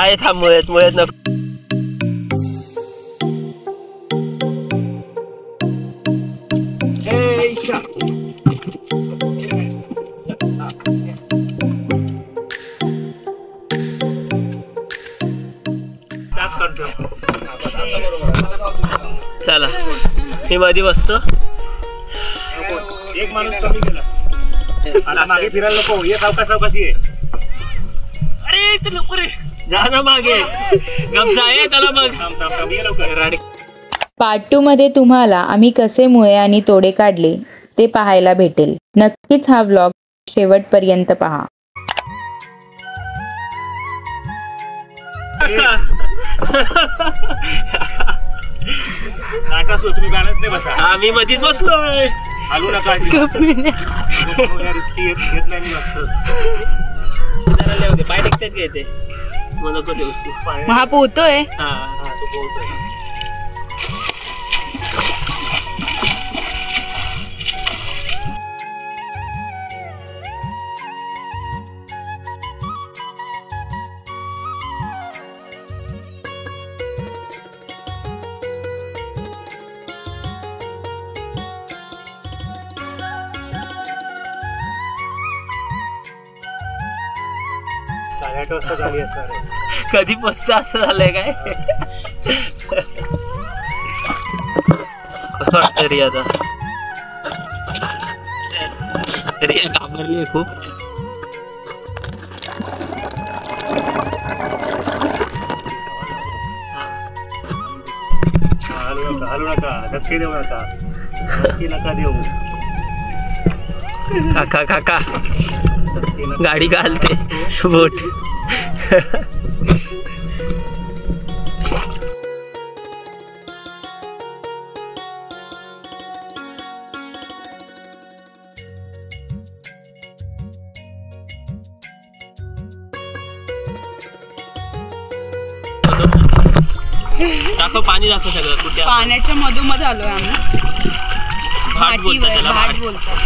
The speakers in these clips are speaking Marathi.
आहे थांब मुळ्यात नको. चला मी मध्ये बसतो. एक माणूस कमी गेला. आता मागे फिरायला नको. ये सावकाशी आहे. अरे तू नको रे, जा ना मागे. गमजा आहे त्याला मग. थांब ये लवकर. पार्ट 2 मध्ये तुम्हाला आम्ही कसे मुळे आणि तोडे काढले ते पाहायला भेटेल. नक्कीच हा व्लॉग शेवटपर्यंत पहा. तुम्ही बॅलन्स नाही बसा. आम्ही मधीच बसलोय. हलू नका. पाय टेकतात का येते मग नको देऊस तू. हा पोहतोय. हा तो पोहतोय. कधी पस्त असं झालंय काय. कसं वाटतं रिया आता. रिया घाबरली खूप. हलू नका. धक्के देऊ नका. धक्के नका देऊ. काका गाडी घालते बोट. दाखव पाणी दाखव सगळं. कुठे पाण्याच्या मधोमध आलोय आम्ही. घाट बोलतात त्याला. घाट बोलतात.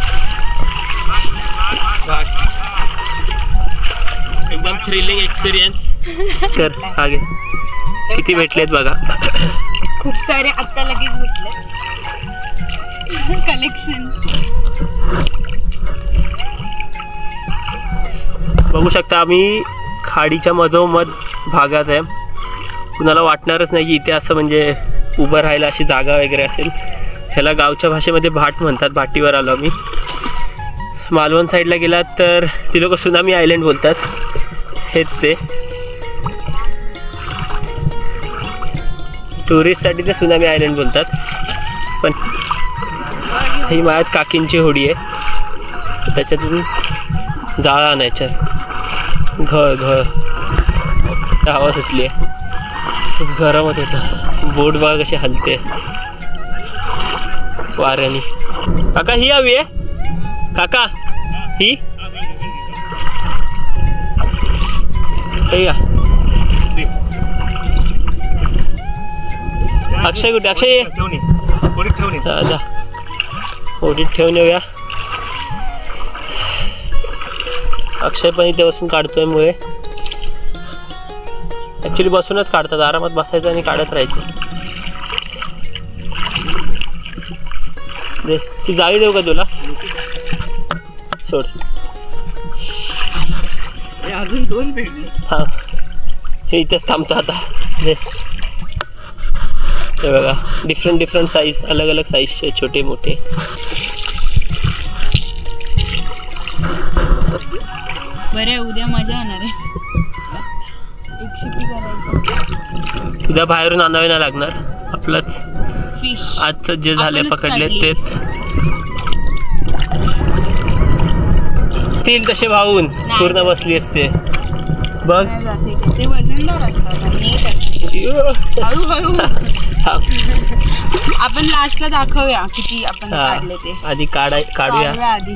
एकदम थ्रिलिंग एक्सपिरियन्स कर. आगे किती भेटलेत बघा. खूप सारे आता लगेच भेटले. कलेक्शन बघू शकता. आम्ही खाडीच्या मधोमध भागात आहे. कुणाला वाटणारच नाही की इथे असं म्हणजे उभं राहायला अशी जागा वगैरे असेल. ह्याला गावच्या भाषेमध्ये भाट म्हणतात. भाटीवर आलो आम्ही. मालवण साईडला गेलात तर ती लोक सुनामी आयलंड बोलतात. हेच ते टुरिस्टसाठी ते सुनामी आयलंड बोलतात. पण ही माझ्याच काकींची होडी आहे. त्याच्यातून जाळं आणायच्यात. घ हवा सुटली आहे. खूप गरम होत होतं. बोट बघा कशी हलते वाऱ्याने. काका ही हवी आहे. काका ही अक्षय कुठे. अक्षय ओढीत ठेवून येऊया. अक्षय पण इथे बसून काढतोय मुळे. ऍक्च्युली बसूनच काढतात. आरामात बसायचं आणि काढत राहायचं. दे ती जाळी देऊ का तुला. सोड. अजून 2 भेटले. हा हे इथेच थांबतो आता. हे बघा डिफरंट साईज. अलग अलग साईजचे छोटे मोठे. बरे उद्या मजा येणार आहे. उद्या बाहेरून आणावे नाही लागणार. आपलंच फिश. आज जे झाले पकडले तेच तील तसे भावून पूर्ण बसली असते. बघ ते वजनदार असतात. आपण लास्टला दाखवूया किती आपण काढले ते. आधी काढूया आधी.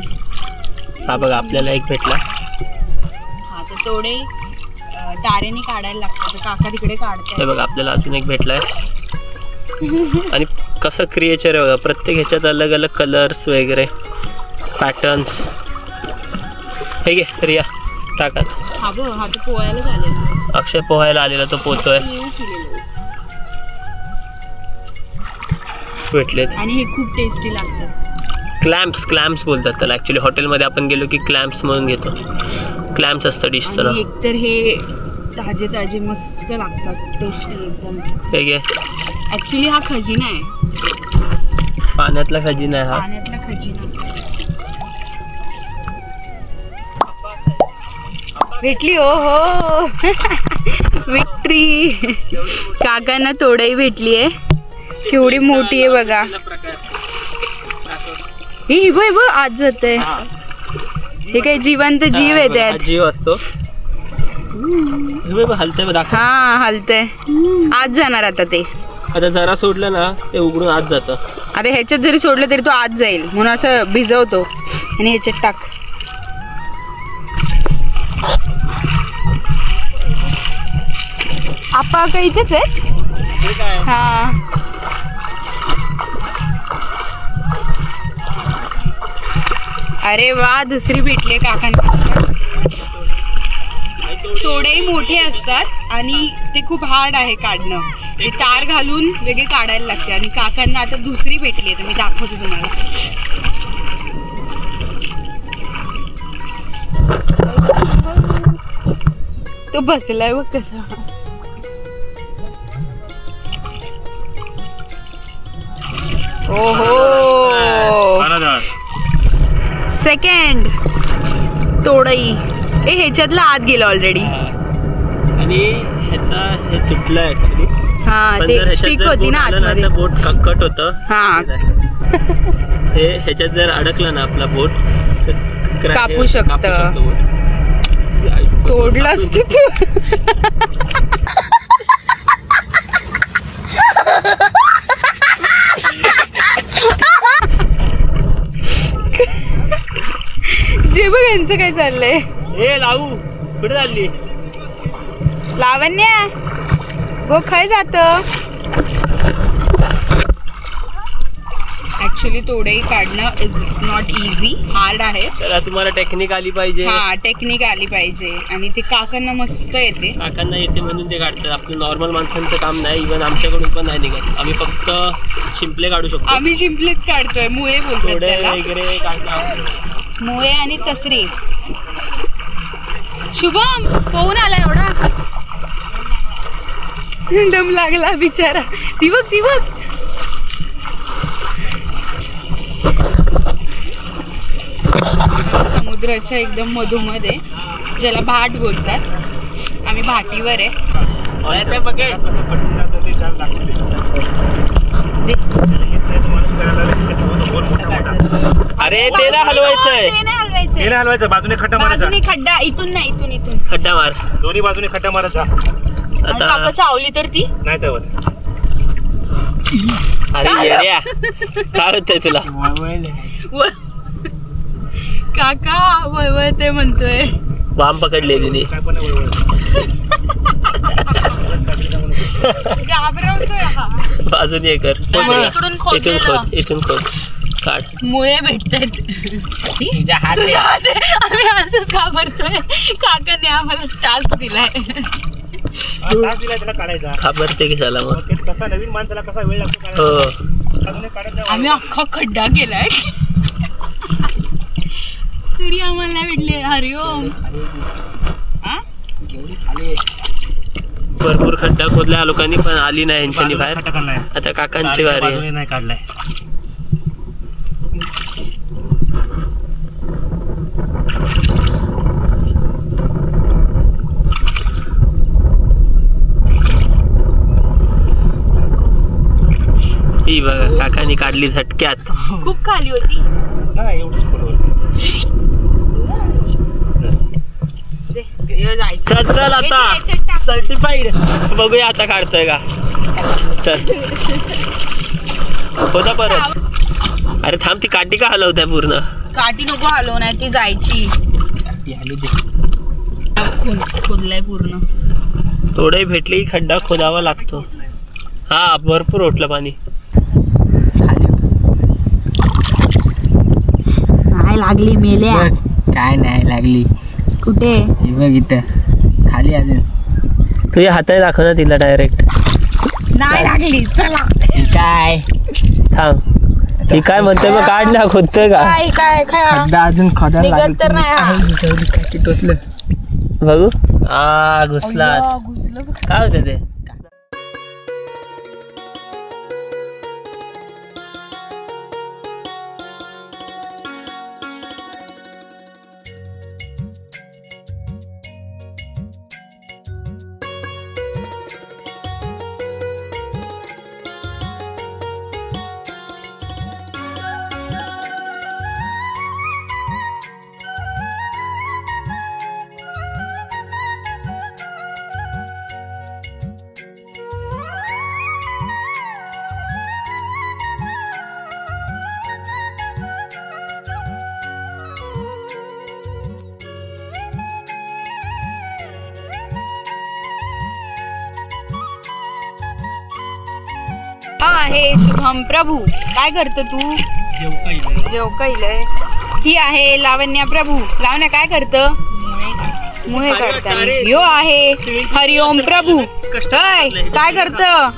हा बघा आपल्याला एक भेटला. हा तर तोडे तारेने काढायला लागतात. काका तिकडे काढतात. बघा आपल्याला अजून एक भेटलाय. आणि कसं क्रिएचर आहे बघा. प्रत्येक ह्याच्यात अलग अलग कलर्स वगैरे पॅटर्न्स. हे घे रिया टाकत. हा बघ, हा तो पोहायला झालेला. अक्षय पोहायला आलेला तो पोहतोय. भेटलेत आणि हे खूप टेस्टी लागतात. क्लॅम्प्स बोलतात त्याला. ऍक्च्युली हॉटेलमध्ये आपण गेलो की क्लॅम्प्स म्हणून घेतो. क्लॅम्प्स असतं डिश तर. एकतर हे ताजे ताजे मस्त लागतात, टेस्टी एकदम. हे घे. ऍक्च्युली हा खजिना आहे, पाण्यातला खजिना आहे हा. पाण्यातला खजिना. भेटली हो हो. विक्ट्री. काकांना तोडाई भेटली आहे. केवढी मोठी आहे बघा. ही बघ बघ आज जाते. हे काही जिवंत जीव आहे त्यात. जीव असतो. हलतंय दाखव. हा हलतंय. आज जाणार आता ते. आता जरा सोडलं ना ते उघडून आत जातं. आता ह्याच्यात जरी सोडलं तरी तो आत जाईल म्हणून असं भिजवतो आणि ह्याच्यात टाक. आपा का इथेच आहे. हा अरे वा, दुसरी भेटली काकांना. तोडेही मोठे असतात आणि ते खूप हार्ड आहे काढणं. ते तार घालून वेगळे काढायला लागते. आणि काकांना आता दुसरी भेटली आहे, तर मी दाखवते तुम्हाला. तो बसलाय बघ कसा. ओहो, सेकंड तोडई. हे ह्याच्यातला आत गेलं ऑलरेडी. आणि ह्याचा हे तुटलं ऍक्च्युली. हा ते स्टिक होती ना आतमध्ये. बोट कट होतं. हा हे ह्याच्यात जर अडकलं ना आपला बोट तर कापू शकतं. तोडलास तू. जे बघ यांचं काय चाललंय. हे लावू कुठे चालली. लावण्या गो खाय जात. ऍक्च्युली तोडई काढणं इज नॉट इझी, हार्ड आहे. त्याला तुम्हाला टेक्निक आली पाहिजे. हा टेक्निक आली पाहिजे. आणि ते काकांना मस्त येते. काकांना येते म्हणून ते काढतात. आपलं नॉर्मल माणसांचं काम नाही. इव्हन आमच्याकडून पण नाही निघत. आम्ही फक्त शिंपले काढू शकतो. आम्ही शिंपलेच काढतोय. मुळे बोलतात त्याला. वगैरे काढतो. मुळे आणि तसरे. शुभम पोहून आला एवढा. दम लागला बिचारा. ती बघ ती बघ. समुद्राच्या एकदम मधोमध्ये, ज्याला भाट बोलतात. आम्ही भाटीवर आहे. अरे ते नाही हलवायचंय. हे नाही हलवायचं. बाजूने खड्डा मारायचा. बाजूने खड्डा. इथून नाही, इथून इथून खड्डा मार. दोन्ही बाजूने खड्डा मारायचा. आता काका चावली तर ती नाही चावत. अरे येड्या, काय होतंय तुला. काका वळवळते म्हणतोय. वाम पकडले तिने. घाबरवतोय हा. बाजूने कर. इकडून खोद, इथून खोद काढ. मुळे भेटतायत. आम्ही असंच घाबरतोय. काकाने आम्हाला टास्क दिलाय. त्याला काढायचा. घाबरते की झाला मग. कसा नवीन माणसाला कसा वेळ लागतो. हो आम्ही अख्खा खड्डा केलाय तरी आम्हाला नाही भेटले. हरिओम. भरपूर खड्डा खोदल्या लोकांनी पण आली नाही यांच्यानी बाहेर. आता काकांची वारी नाही काढलाय. ही बघा काकांनी काढली झटक्यात. खूप खाली होती. नाही एवढंच चल चल आता सर्टिफाईड. बघूया आता काढतोय का. चल होता परत. अरे थांब, ती काठी का हलवताय पूर्ण. काठी नको हलव, नाही ती जायची. खोदलाय पूर्ण. थोडे भेटले की खड्डा खोदावा लागतो. हा भरपूर ओटलं पाणी. नाही लागली मेल्या. काय नाही लागली. कुठे हे बघ इथं खाली अजून. तुझ्या हाताने दाखव ना तिला डायरेक्ट. नाही लागली. चला हे काय थांब. ती काय म्हणते मग काढ ना खोदतोय का काय काय काय खड्डा अजून खोदायला निघत लागेल. तर नाही हा. काय टोचलं. बघू. घुसला. घुसलं. काय होतं ते. हा आहे शुभम प्रभू. काय करतो तू. जेवकाईलय. ही आहे लावण्या प्रभू. लावण्या काय करतं. मुहे काढताना. यो आहे हरिओम प्रभू. काय करतं.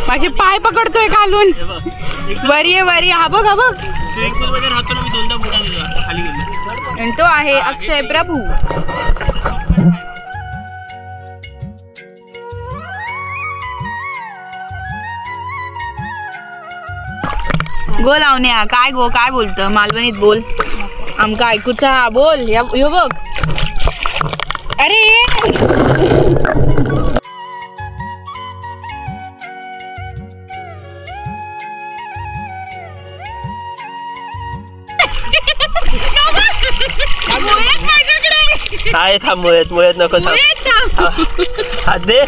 माझे पाय पकडतोय खालून. वरी वरी. हा बघ हा बघ. आणि तो आहे अक्षय प्रभू. गो लावण्या. काय गो काय बोलतं. मालवणीत बोल. आमका ऐकूचा. हा बोल. यो बघ. अरे काय थांब. मुळ्यात नको थांब. हात दे.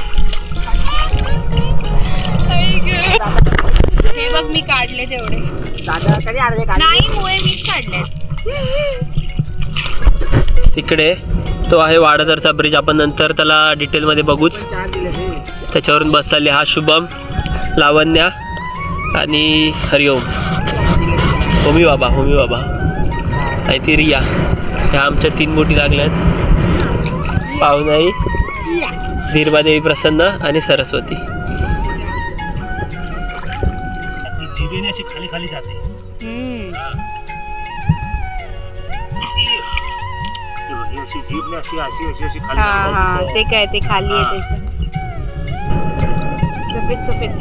हे बघ मी काढले तेवढे. नाही मुळे मीच काढले. इकडे तो आहे वाडादरचा ब्रिज. आपण नंतर त्याला डिटेल मध्ये बघूच. त्याच्यावरून बसले हा शुभम, लावण्या आणि हरिओम. होमी बाबा आणि ती रिया. ह्या आमच्या 3 बोटी लागल्यात. पावनाई, धीरबादेवी प्रसन्न आणि सरस्वती. अशी खाली खाली जाते. अशी जीभ अशी अशी अशी अशी खाली जाते. ते काय ते खाली आहे त्याचं. सफेद सफेद.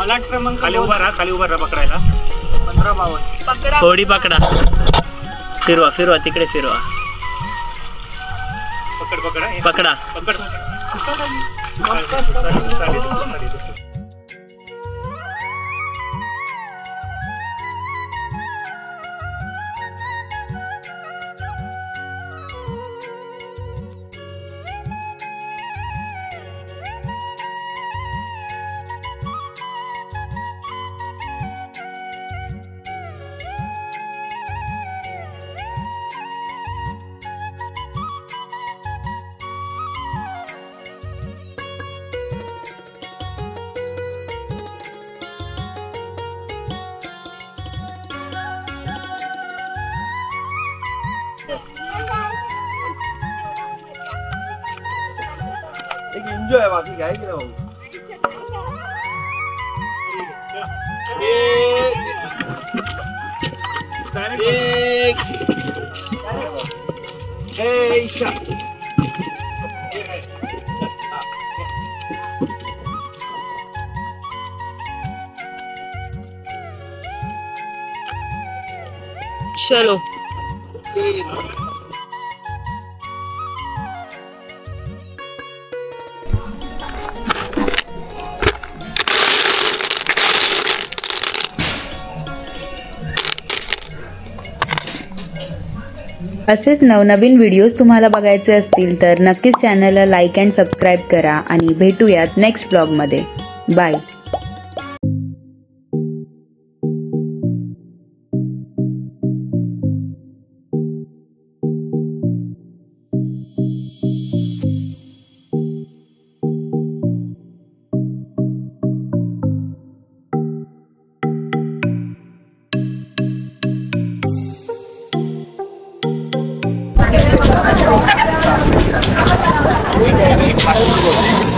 अलर्ट क्रमांक खाली उभा राहा पकडायला. 15-52. पकडा. थोडी पकडा. फिरवा तिकडे फिरवा. पकडा. एन्जॉय बाकी काय की भाऊ. चलो. असेच नवनवीन व्हिडिओज तुम्हाला बघायचे असतील तर नक्कीच चॅनलला लाईक अँड सबस्क्राईब करा आणि भेटूयात नेक्स्ट ब्लॉगमध्ये. बाय. एक